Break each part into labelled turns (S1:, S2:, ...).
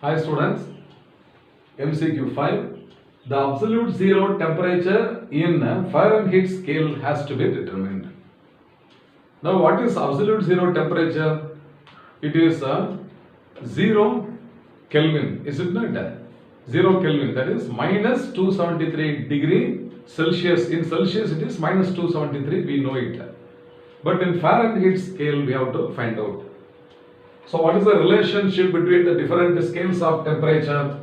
S1: Hi students, MCQ 5. The absolute zero temperature in Fahrenheit scale has to be determined. Now what is absolute zero temperature? It is 0 Kelvin, is it not? 0 Kelvin, that is minus 273 degree Celsius. In Celsius it is minus 273, we know it. But in Fahrenheit scale we have to find out. So what is the relationship between the different scales of temperature?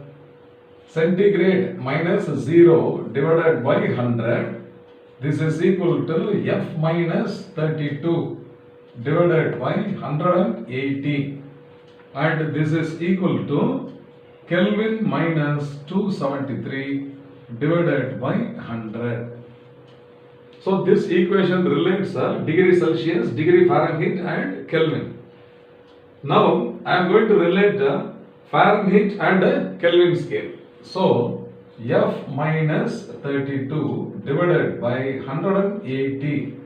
S1: Centigrade minus 0 divided by 100. This is equal to F minus 32 divided by 180. And this is equal to Kelvin minus 273 divided by 100. So this equation relates degree Celsius, degree Fahrenheit and Kelvin. Now I am going to relate the Fahrenheit and Kelvin scale. So F minus 32 divided by 180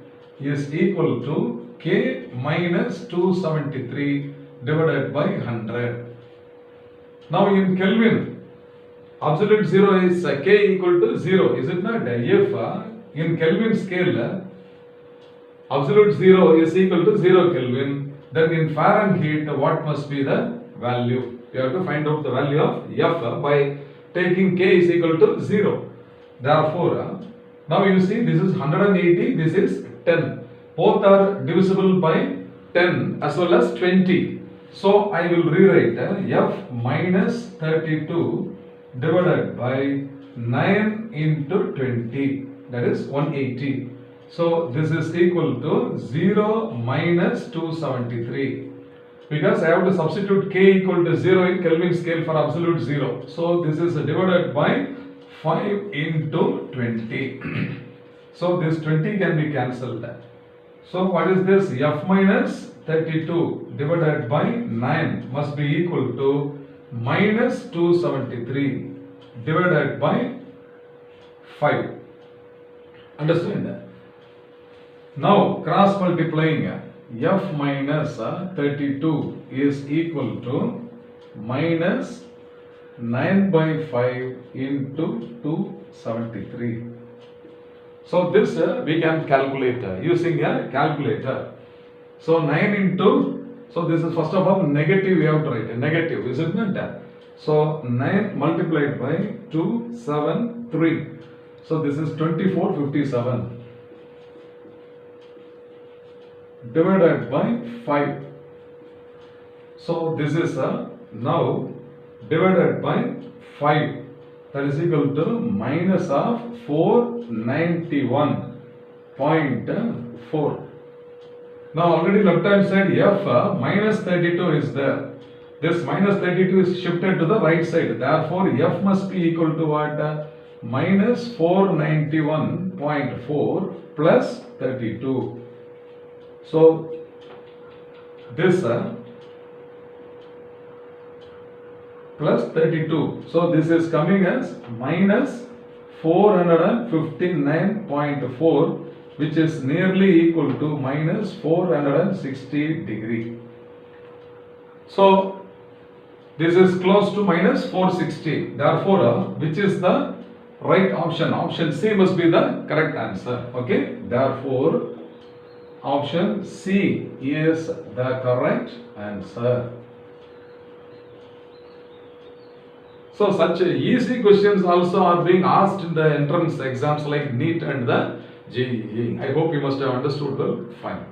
S1: is equal to K minus 273 divided by 100. Now in Kelvin, absolute zero is K equal to 0, is it not? If in Kelvin scale, absolute zero is equal to 0 Kelvin, then in Fahrenheit, what must be the value? You have to find out the value of F by taking K is equal to 0. Therefore, now you see this is 180, this is 10. Both are divisible by 10 as well as 20. So I will rewrite F minus 32 divided by 9 into 20, that is 180. So this is equal to 0 minus 273, because I have to substitute K equal to 0 in Kelvin scale for absolute 0. So this is divided by 5 into 20. So this 20 can be cancelled. So what is this? F minus 32 divided by 9 must be equal to minus 273 divided by 5. Understand that? Now cross multiplying, F minus 32 is equal to minus 9 by 5 into 273. So this we can calculate using a calculator. So 9 into, so this is first of all negative, we have to write a negative, isn't it? So 9 multiplied by 273. So this is 2457. Divided by 5. So this is now divided by 5, that is equal to minus of 491.4. Now already left hand side F minus 32 is there. This minus 32 is shifted to the right side. Therefore F must be equal to what? Minus 491.4 plus 32. So this plus 32. So this is coming as minus 459.4, which is nearly equal to minus 460 degree. So this is close to minus 460. Therefore, which is the right option? Option C must be the correct answer. Okay. Therefore, option C is the correct answer. So such easy questions also are being asked in the entrance exams like NEET and the JEE. I hope you must have understood well. Fine.